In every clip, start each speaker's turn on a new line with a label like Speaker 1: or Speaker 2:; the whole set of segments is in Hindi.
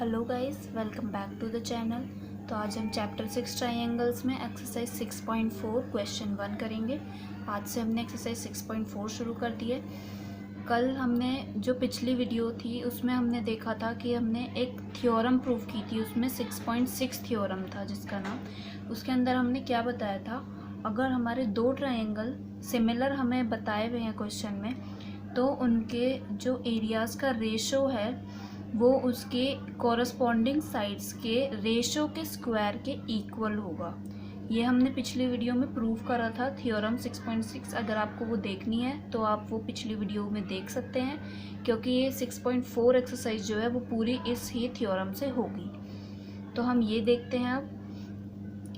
Speaker 1: Hello guys, welcome back to the channel. तो आज हम चैप्टर 6 ट्रायंगल्स में एक्सरसाइज 6.4 क्वेश्चन 1 करेंगे। आज से हमने एक्सरसाइज 6.4 शुरू कर दी है। कल हमने जो पिछली वीडियो थी उसमें हमने देखा था कि हमने एक थ्योरम प्रूव की थी, उसमें 6.6 थ्योरम था जिसका नाम। उसके अंदर हमने क्या बताया था, अगर हमारे दो ट्रायंगल सिमिलर हमें बताए हुए हैं क्वेश्चन में, तो उनके जो एरियाज़ का रेशो है वो उसके कॉरस्पॉन्डिंग साइड्स के रेशो के स्क्वायर के इक्वल होगा। ये हमने पिछली वीडियो में प्रूव करा था थ्योरम 6.6। अगर आपको वो देखनी है तो आप वो पिछली वीडियो में देख सकते हैं, क्योंकि ये 6.4 एक्सरसाइज जो है वो पूरी इस ही थ्योरम से होगी। तो हम ये देखते हैं अब,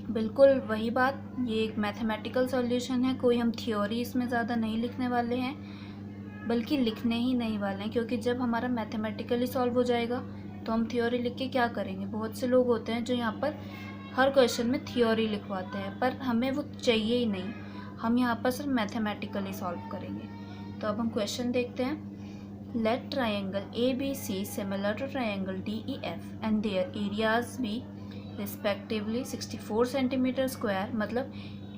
Speaker 1: बिल्कुल वही बात, ये एक मैथमेटिकल सॉल्यूशन है। कोई हम थ्योरी इसमें ज़्यादा नहीं लिखने वाले हैं, बल्कि लिखने ही नहीं वाले हैं, क्योंकि जब हमारा मैथमेटिकली सॉल्व हो जाएगा तो हम थ्योरी लिख के क्या करेंगे। बहुत से लोग होते हैं जो यहाँ पर हर क्वेश्चन में थ्योरी लिखवाते हैं, पर हमें वो चाहिए ही नहीं। हम यहाँ पर सिर्फ मैथमेटिकली सॉल्व करेंगे। तो अब हम क्वेश्चन देखते हैं। Let triangle A B C similar to triangle D E F and their areas be respectively 64 centimetre square. मतलब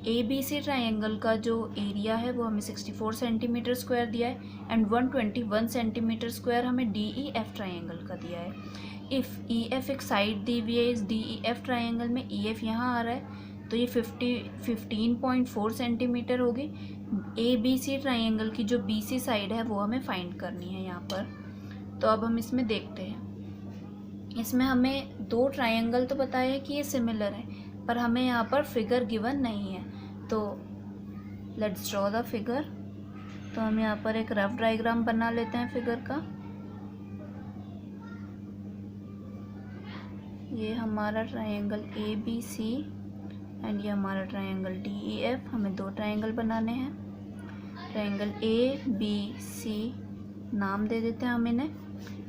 Speaker 1: ए बी सी ट्राइंगल का जो एरिया है वो हमें 64 सेंटीमीटर स्क्वायर दिया है एंड 121 सेंटीमीटर स्क्वायर हमें डी ई एफ ट्राइंगल का दिया है। इफ़ ई एफ एक साइड दी हुई है इस डी ई एफ ट्राइंगल में, ई एफ यहाँ आ रहा है तो ये 15.4 सेंटीमीटर होगी। ए बी सी ट्राइंगल की जो बी सी साइड है वो हमें फाइंड करनी है यहाँ पर। तो अब हम इसमें देखते हैं। इसमें हमें दो ट्राइंगल तो बताया है कि ये सिमिलर है, पर हमें यहाँ पर फिगर गिवन नहीं है। तो लेट्स ड्रॉ द फिगर। तो हम यहाँ पर एक रफ डायग्राम बना लेते हैं फिगर का। ये हमारा triangle A B C and ये हमारा ट्रायंगल डी ई एफ। हमें दो ट्रायंगल बनाने हैं। ट्रायंगल ए बी सी नाम दे देते हैं हम इन्हें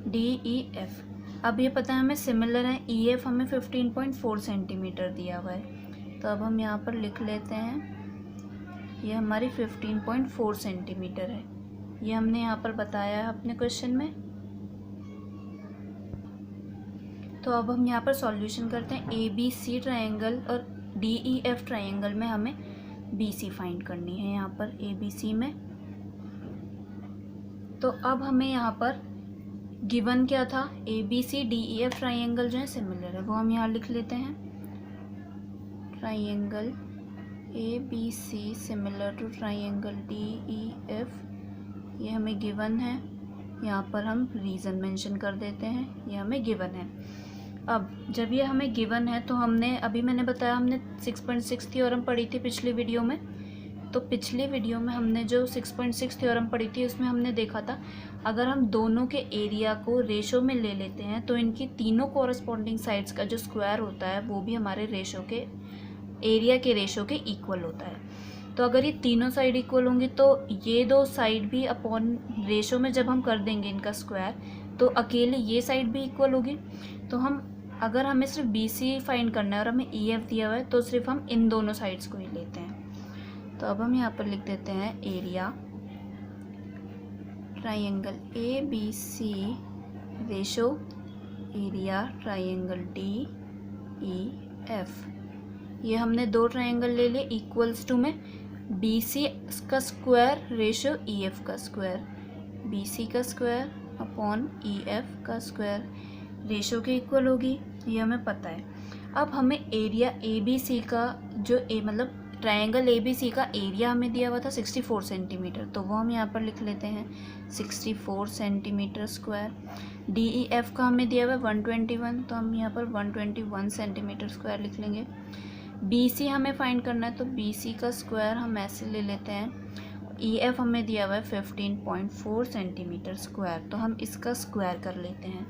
Speaker 1: डी ई एफ। अब ये पता है हमें सिमिलर है, ई एफ हमें 15.4 सेंटीमीटर दिया हुआ है। तो अब हम यहाँ पर लिख लेते हैं, ये हमारी 15.4 सेंटीमीटर है। ये हमने यहाँ पर बताया है अपने क्वेश्चन में। तो अब हम यहाँ पर सॉल्यूशन करते हैं। ए बी सी ट्रायंगल और डी ई एफ ट्रायंगल में हमें बी सी फाइंड करनी है यहाँ पर ए बी सी में। तो अब हमें यहाँ पर गिवन क्या था, A B C D E F triangle जो है सिमिलर है, वो हम यहाँ लिख लेते हैं। Triangle A B C similar to triangle D E F, ये हमें गिवन है। यहाँ पर हम रीज़न मेंशन कर देते हैं, ये हमें गिवन है। अब जब ये हमें गिवन है तो हमने, अभी मैंने बताया हमने 6.6 थ्योरम पढ़ी थी पिछली वीडियो में। तो पिछली वीडियो में हमने जो 6.6 थ्योरम पढ़ी थी उसमें हमने देखा था, अगर हम दोनों के एरिया को रेशो में ले लेते हैं तो इनकी तीनों कॉरस्पॉन्डिंग साइड्स का जो स्क्वायर होता है वो भी हमारे रेशो के एरिया के रेशो के इक्वल होता है। तो अगर ये तीनों साइड इक्वल होंगी तो ये दो साइड भी अपॉन रेशो में जब हम कर देंगे इनका स्क्वायर तो अकेले ये साइड भी इक्वल होगी। तो हम, अगर हमें सिर्फ बी सी फाइंड करना है और हमें ई एफ दिया हुआ है तो सिर्फ हम इन दोनों साइड्स को ही लेते हैं। तो अब हम यहाँ पर लिख देते हैं area triangle A B C ratio area triangle D E F. ये हमने दो ट्राइंगल ले लिए इक्वल्स टू में बी सी का स्क्वायर रेशो ई एफ का स्क्वायर, बी सी का स्क्वायर अपॉन ई एफ का स्क्वायर रेशो के इक्वल होगी, ये हमें पता है। अब हमें एरिया ए बी सी का जो मतलब ट्रायंगल ए बी सी का एरिया हमें दिया हुआ था 64 सेंटीमीटर, तो वो हम यहाँ पर लिख लेते हैं 64 centimetre square. D E F का हमें दिया हुआ है 121, तो हम यहाँ पर 121 सेंटीमीटर स्क्वायर लिख लेंगे। बी सी हमें फाइंड करना है तो बी सी का स्क्वायर हम ऐसे ले लेते हैं। ई एफ हमें दिया हुआ है 15.4 सेंटीमीटर स्क्वायर, तो हम इसका स्क्वायर कर लेते हैं।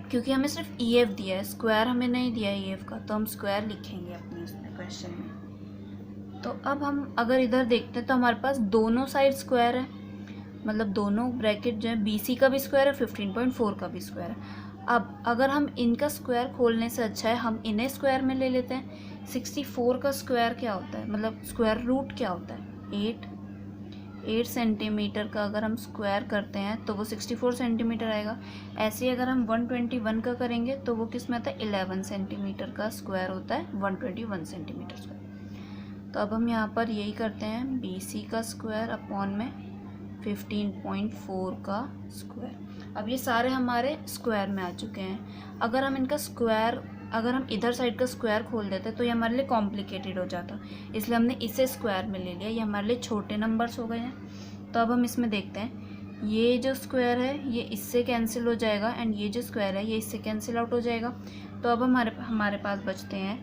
Speaker 1: क्योंकि हमें सिर्फ ई एफ दिया है, स्क्वायर हमें नहीं दिया है ई एफ का, तो हम स्क्वायर लिखेंगे अपने उसमें क्वेश्चन में। तो अब हम अगर इधर देखते हैं तो हमारे पास दोनों साइड स्क्वायर है, मतलब दोनों ब्रैकेट जो है बी सी का भी स्क्वायर है 15.4 का भी स्क्वायर है। अब अगर हम इनका स्क्वायर खोलने से अच्छा है हम इन्हें स्क्वायर में ले लेते हैं। 64 का स्क्वायर क्या होता है, मतलब स्क्वायर रूट क्या होता है 8। 8 सेंटीमीटर का अगर हम स्क्वायर करते हैं तो वो 64 सेंटीमीटर आएगा। ऐसे ही अगर हम 121 का करेंगे तो वो किस में आता है, 11 सेंटीमीटर का स्क्वायर होता है 121 सेंटीमीटर स्क्वायर। तो अब हम यहाँ पर यही करते हैं, BC का स्क्वायर अपॉन में 15.4 का स्क्वायर। अब ये सारे हमारे स्क्वायर में आ चुके हैं। अगर हम इनका स्क्वायर, अगर हम इधर साइड का स्क्वायर खोल देते तो ये हमारे लिए कॉम्प्लिकेटेड हो जाता, इसलिए हमने इसे स्क्वायर में ले लिया। ये हमारे लिए छोटे नंबर्स हो गए हैं। तो अब हम इसमें देखते हैं, ये जो स्क्वायर है ये इससे कैंसिल हो जाएगा एंड ये जो स्क्वायर है ये इससे कैंसिल आउट हो जाएगा। तो अब हमारे पास बचते हैं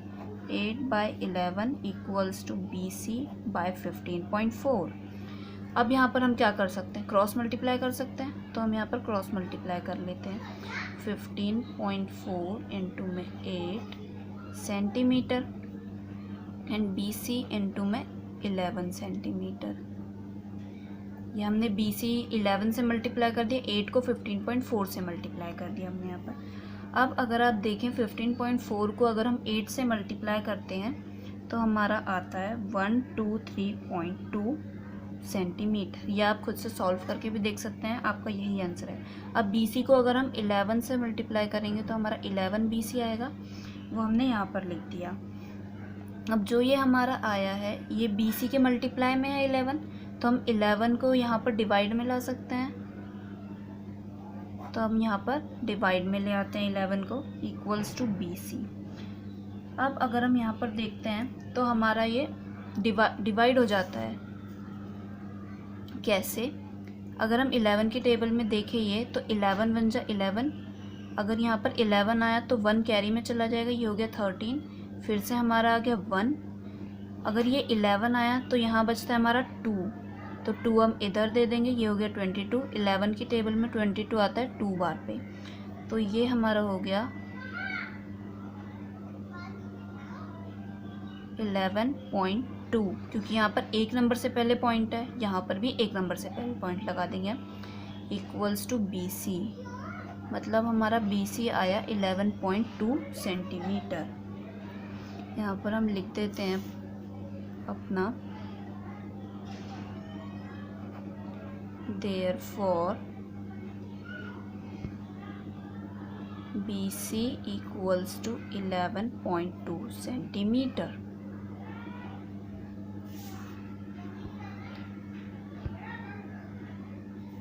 Speaker 1: 8/11 इक्वल्स टू BC बाय 15.4। अब यहाँ पर हम क्या कर सकते हैं, क्रॉस मल्टीप्लाई कर सकते हैं। तो हम यहाँ पर क्रॉस मल्टीप्लाई कर लेते हैं। 15.4 इंटू में 8 सेंटीमीटर एंड BC इंटू में 11 सेंटीमीटर। ये हमने BC 11 से मल्टीप्लाई कर दिया, 8 को 15.4 से मल्टीप्लाई कर दिया हमने यहाँ पर। अब अगर आप देखें 15.4 को अगर हम 8 से मल्टीप्लाई करते हैं तो हमारा आता है 123.2 सेंटीमीटर। या आप खुद से सॉल्व करके भी देख सकते हैं, आपका यही आंसर है। अब BC को अगर हम 11 से मल्टीप्लाई करेंगे तो हमारा 11 BC आएगा, वो हमने यहाँ पर लिख दिया। अब जो ये हमारा आया है ये BC के मल्टीप्लाई में है 11, तो हम 11 को यहाँ पर डिवाइड में ला सकते हैं। तो हम यहाँ पर डिवाइड में ले आते हैं 11 को, इक्वल्स टू BC। अब अगर हम यहाँ पर देखते हैं तो हमारा ये डिवाइड हो जाता है। कैसे, अगर हम 11 की टेबल में देखें ये तो 11 बन जा 11, अगर यहाँ पर 11 आया तो 1 कैरी में चला जाएगा, ये हो गया 13, फिर से हमारा आ गया 1। अगर ये 11 आया तो यहाँ बचता है हमारा 2, तो 2 हम इधर दे देंगे, ये हो गया 22। 11 की टेबल में 22 आता है 2 बार पे, तो ये हमारा हो गया 11.2, क्योंकि यहाँ पर एक नंबर से पहले पॉइंट है, यहाँ पर भी एक नंबर से पहले पॉइंट लगा देंगे, इक्वल्स टू BC। मतलब हमारा BC आया 11.2 सेंटीमीटर। यहाँ पर हम लिख देते हैं अपना, therefore BC equals to 11.2 centimetre.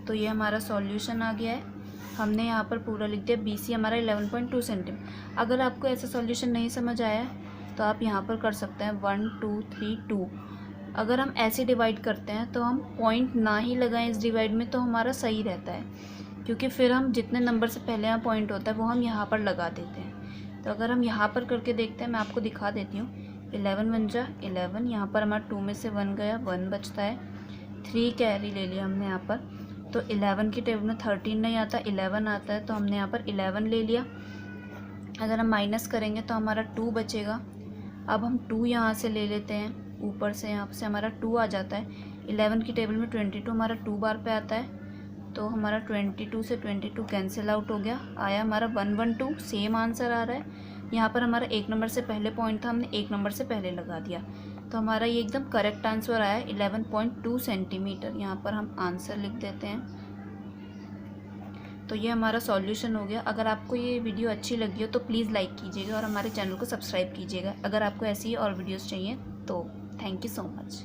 Speaker 1: तो ये हमारा सॉल्यूशन आ गया है। हमने यहाँ पर पूरा लिख दिया, BC हमारा 11.2 सेंटीमीटर। अगर आपको ऐसा सॉल्यूशन नहीं समझ आया तो आप यहाँ पर कर सकते हैं 1 2 3 2। अगर हम ऐसे डिवाइड करते हैं तो हम पॉइंट ना ही लगाएं इस डिवाइड में तो हमारा सही रहता है, क्योंकि फिर हम जितने नंबर से पहले यहाँ पॉइंट होता है वो हम यहाँ पर लगा देते हैं। तो अगर हम यहाँ पर करके देखते हैं, मैं आपको दिखा देती हूँ। 11 बन जा 11, यहाँ पर हमारा 2 में से 1 गया, 1 बचता है, 3 कैरी ले लिया हमने यहाँ पर। तो 11 की टेबल में 13 नहीं आता, 11 आता है, तो हमने यहाँ पर 11 ले लिया। अगर हम माइनस करेंगे तो हमारा 2 बचेगा। अब हम 2 यहाँ से ले लेते हैं, ऊपर से यहाँ से हमारा 2 आ जाता है। 11 की टेबल में 22 हमारा 2 बार पे आता है, तो हमारा 22 से 22 कैंसिल आउट हो गया, आया हमारा 112। सेम आंसर आ रहा है। यहाँ पर हमारा एक नंबर से पहले पॉइंट था, हमने एक नंबर से पहले लगा दिया, तो हमारा ये एकदम करेक्ट आंसर आया 11.2 सेंटीमीटर। यहाँ पर हम आंसर लिख देते हैं। तो ये हमारा सॉल्यूशन हो गया। अगर आपको ये वीडियो अच्छी लगी हो तो प्लीज़ लाइक कीजिएगा और हमारे चैनल को सब्सक्राइब कीजिएगा। अगर आपको ऐसी और वीडियोस चाहिए तो थैंक यू सो मच।